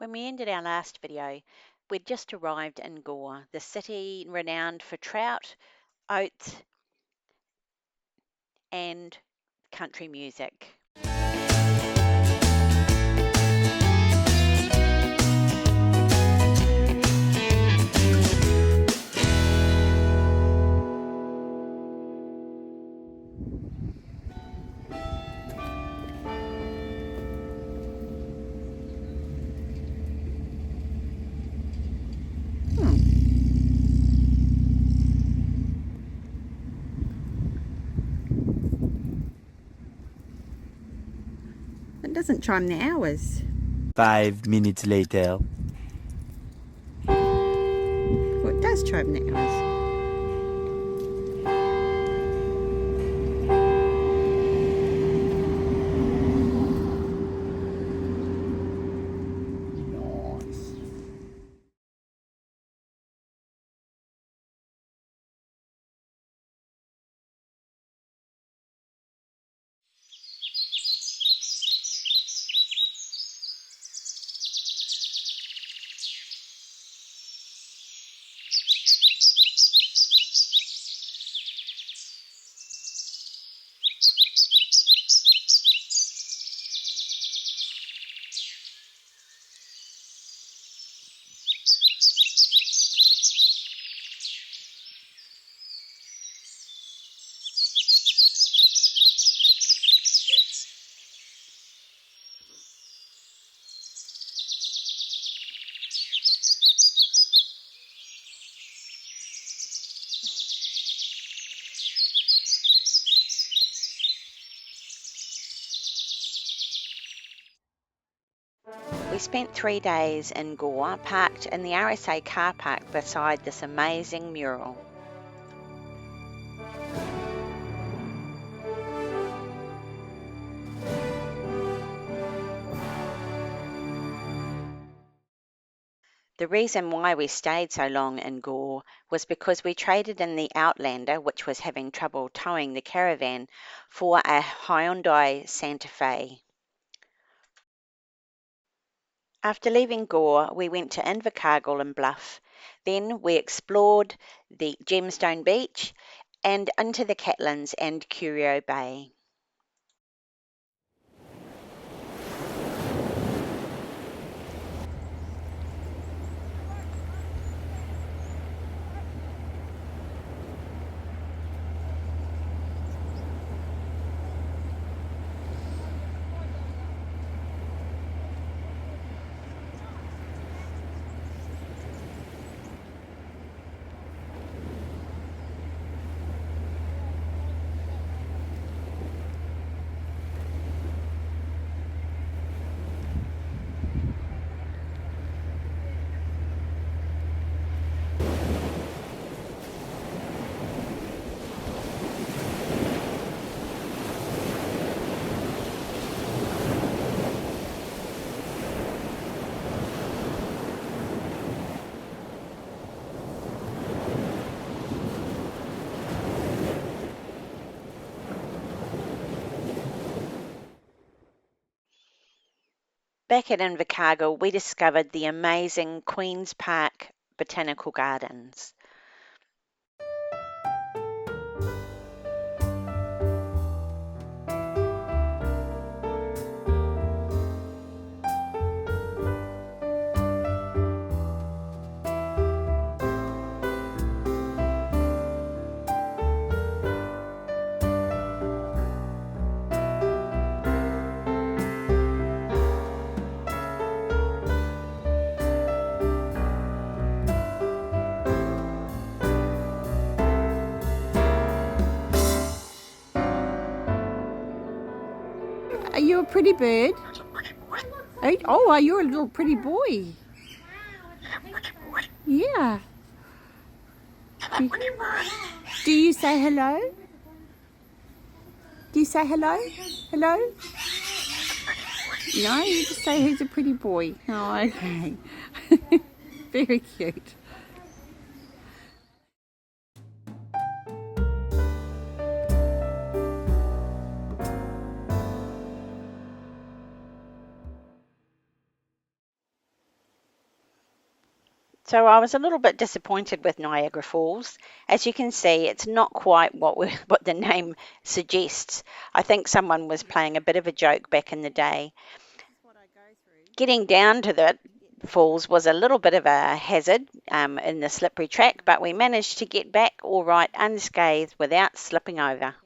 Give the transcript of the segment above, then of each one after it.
When we ended our last video, we'd just arrived in Gore, the city renowned for trout, oats, and country music. It doesn't chime the hours. 5 minutes later. Well, it does chime the hours. We spent 3 days in Gore, parked in the RSA car park beside this amazing mural. The reason why we stayed so long in Gore was because we traded in the Outlander, which was having trouble towing the caravan, for a Hyundai Santa Fe. After leaving Gore, we went to Invercargill and Bluff. Then we explored the Gemstone Beach and into the Catlins and Curio Bay. Back at Invercargill, we discovered the amazing Queen's Park Botanical Gardens. Are you a pretty bird? Oh, are you a little pretty boy? Yeah. Do you say hello? Do you say hello? Hello? No, you just say he's a pretty boy. Oh, okay. Very cute. So I was a little bit disappointed with Niagara Falls. As you can see, it's not quite what the name suggests. I think someone was playing a bit of a joke back in the day. Getting down to the falls was a little bit of a hazard in the slippery track, but we managed to get back all right unscathed without slipping over.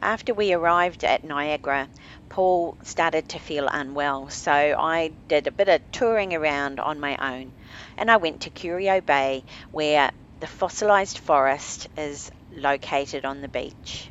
After we arrived at Niagara, Paul started to feel unwell, so I did a bit of touring around on my own, and I went to Curio Bay, where the fossilised forest is located on the beach.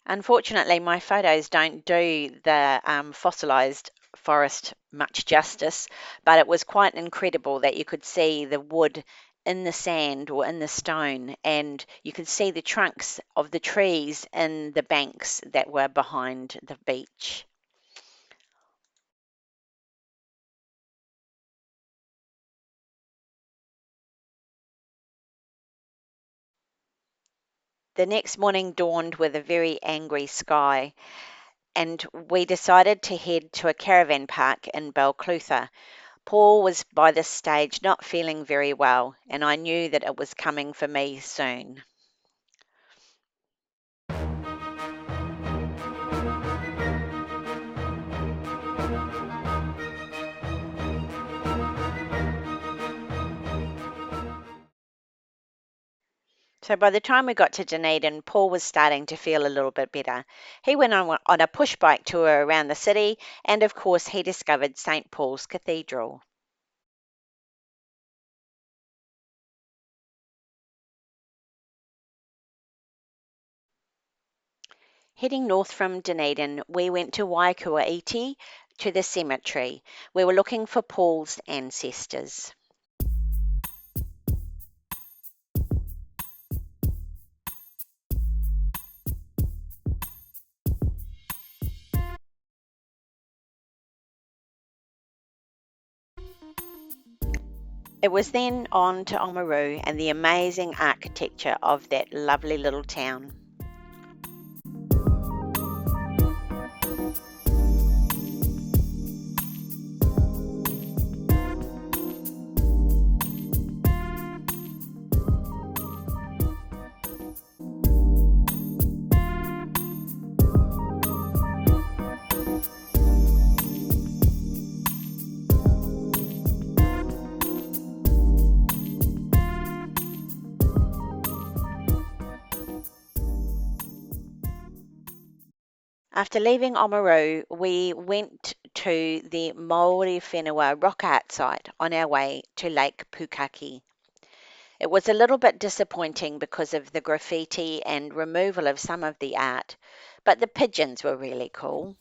Unfortunately, my photos don't do the fossilised forest much justice, but it was quite incredible that you could see the wood in the sand or in the stone, and you could see the trunks of the trees in the banks that were behind the beach. The next morning dawned with a very angry sky, and we decided to head to a caravan park in Balclutha. Paul was by this stage not feeling very well, and I knew that it was coming for me soon. So by the time we got to Dunedin, Paul was starting to feel a little bit better. He went on a push bike tour around the city, and of course, he discovered St. Paul's Cathedral. Heading north from Dunedin, we went to Waikuaiti to the cemetery. We were looking for Paul's ancestors. It was then on to Oamaru and the amazing architecture of that lovely little town. After leaving Oamaru, we went to the Maori Whenua rock art site on our way to Lake Pukaki. It was a little bit disappointing because of the graffiti and removal of some of the art, but the pigeons were really cool.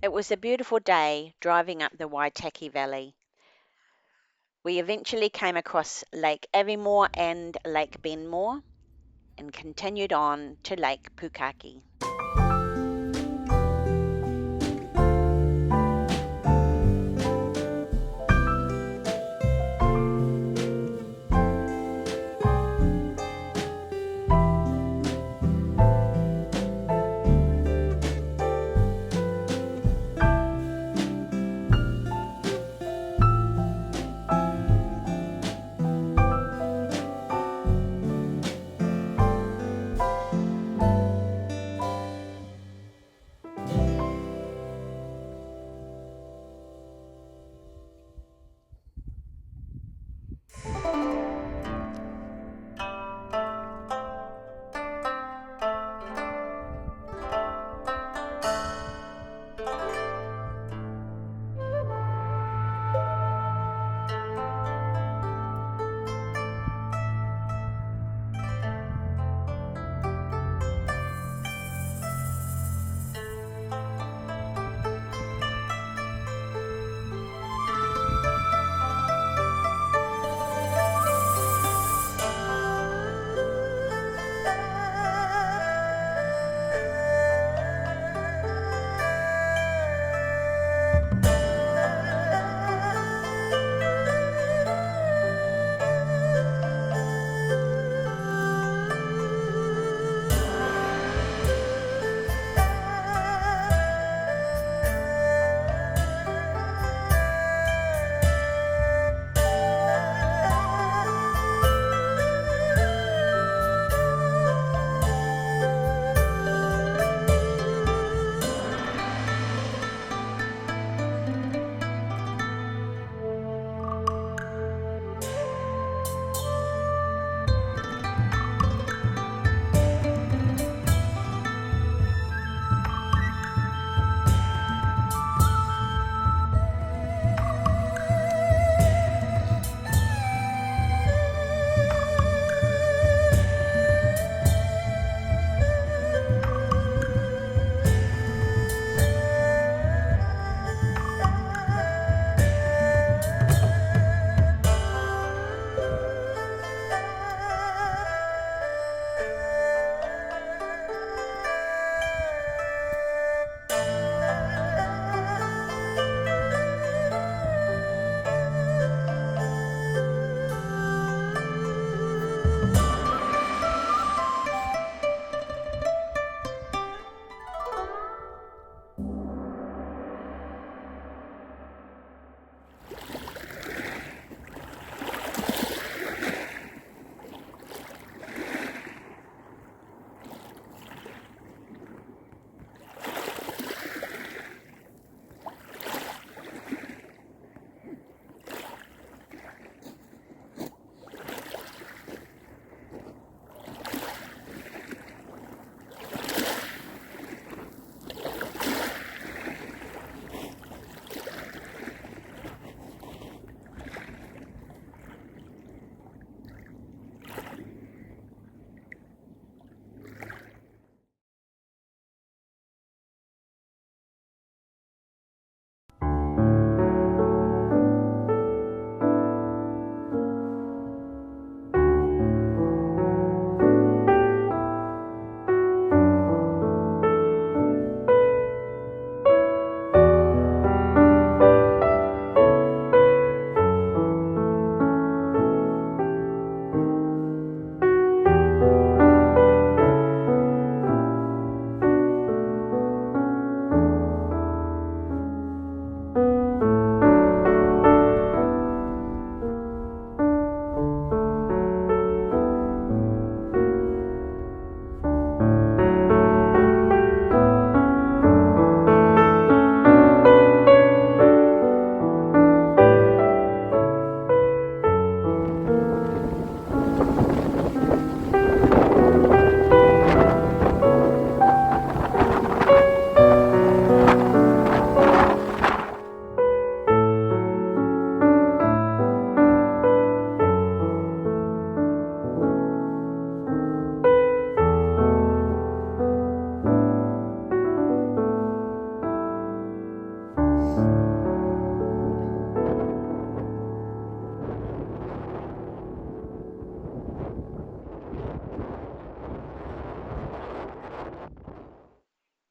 It was a beautiful day driving up the Waitaki Valley. We eventually came across Lake Aviemore and Lake Benmore and continued on to Lake Pukaki.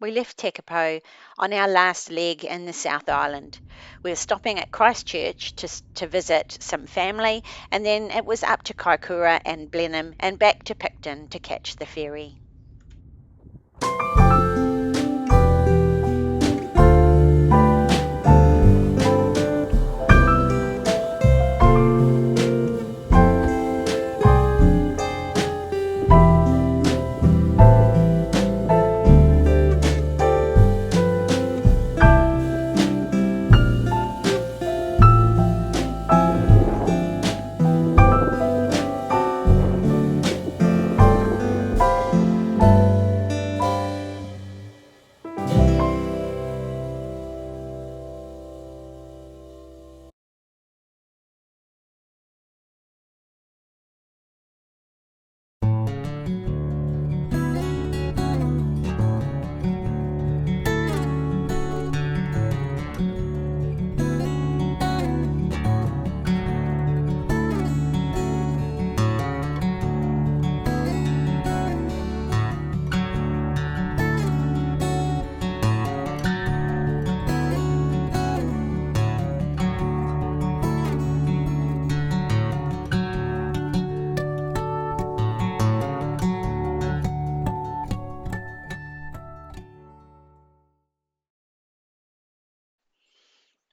We left Tekapo on our last leg in the South Island. We were stopping at Christchurch to visit some family, and then it was up to Kaikoura and Blenheim and back to Picton to catch the ferry.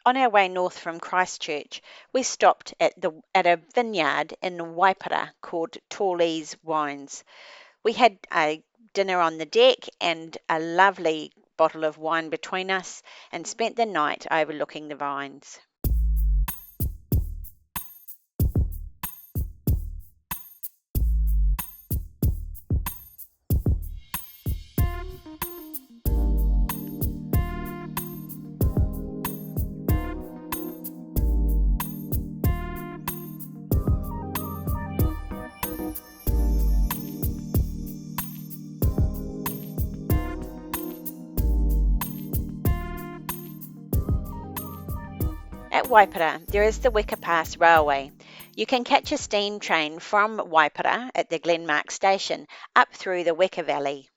On our way north from Christchurch, we stopped at a vineyard in Waipara called Tawley's Wines. We had a dinner on the deck and a lovely bottle of wine between us and spent the night overlooking the vines. At Waipara, there is the Weka Pass Railway. You can catch a steam train from Waipara at the Glenmark station up through the Weka Valley.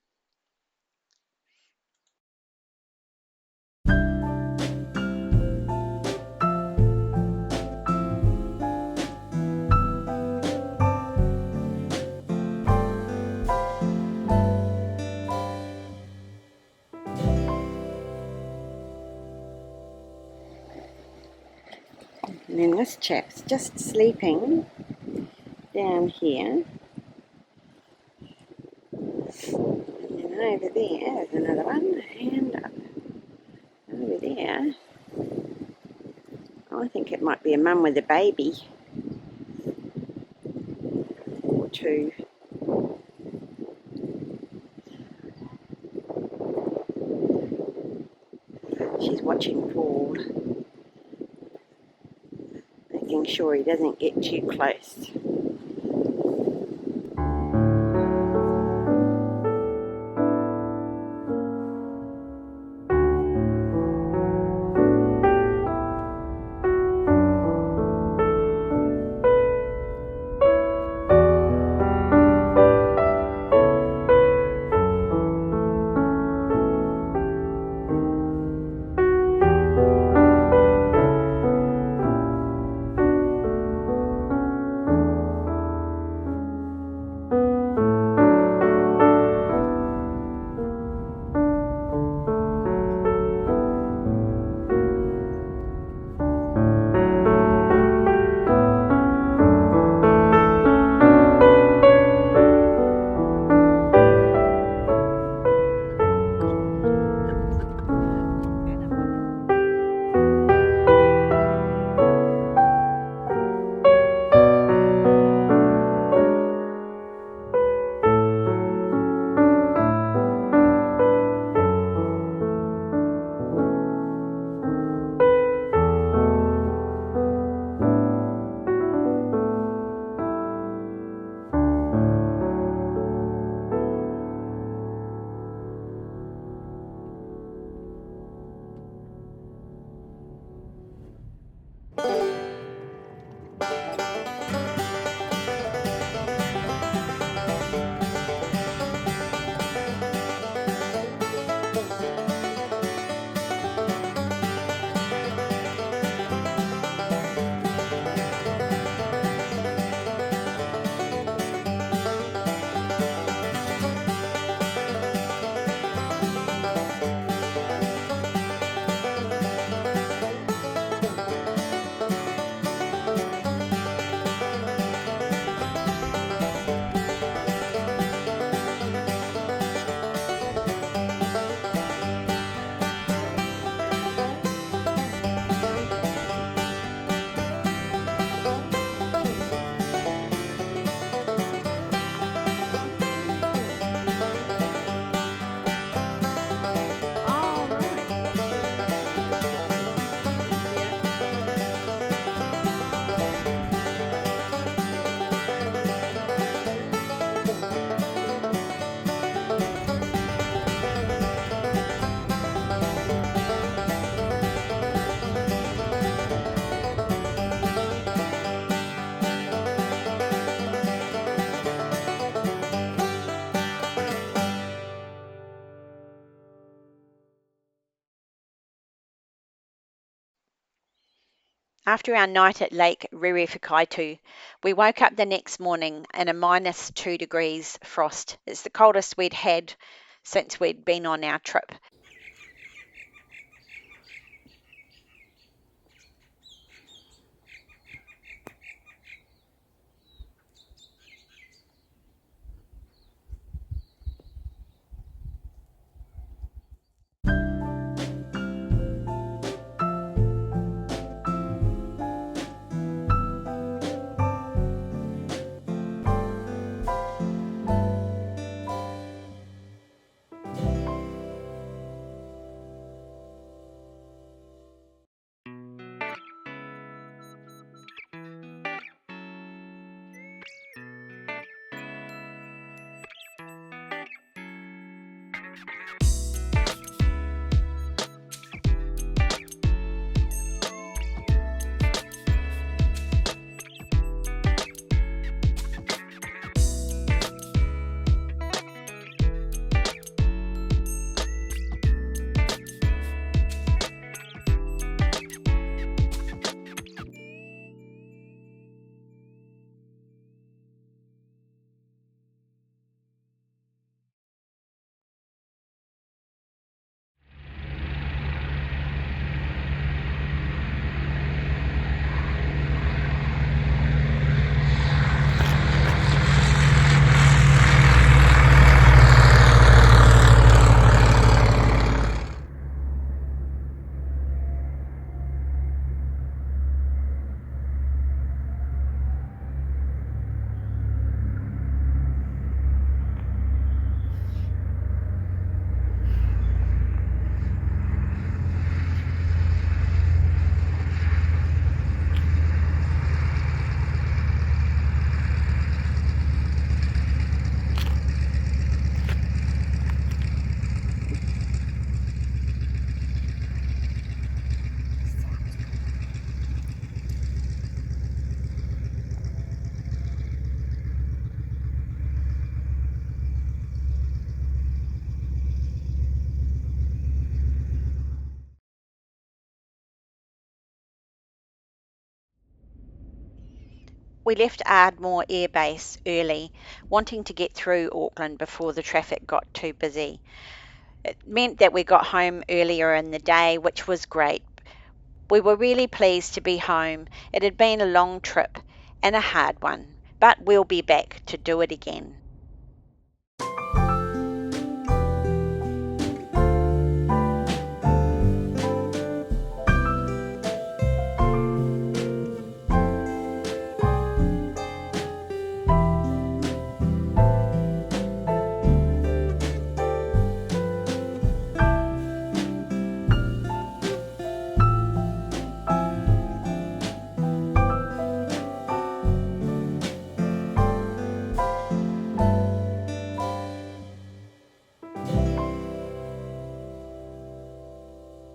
And then this chap's just sleeping down here. And then over there is another one. And over there, I think it might be a mum with a baby. Or two. She's watching Paul, making sure he doesn't get too close. After our night at Lake Rerewhakaaitu, we woke up the next morning in a -2 degrees frost. It's the coldest we'd had since we'd been on our trip. We left Ardmore Air Base early, wanting to get through Auckland before the traffic got too busy. It meant that we got home earlier in the day, which was great. We were really pleased to be home. It had been a long trip and a hard one, but we'll be back to do it again.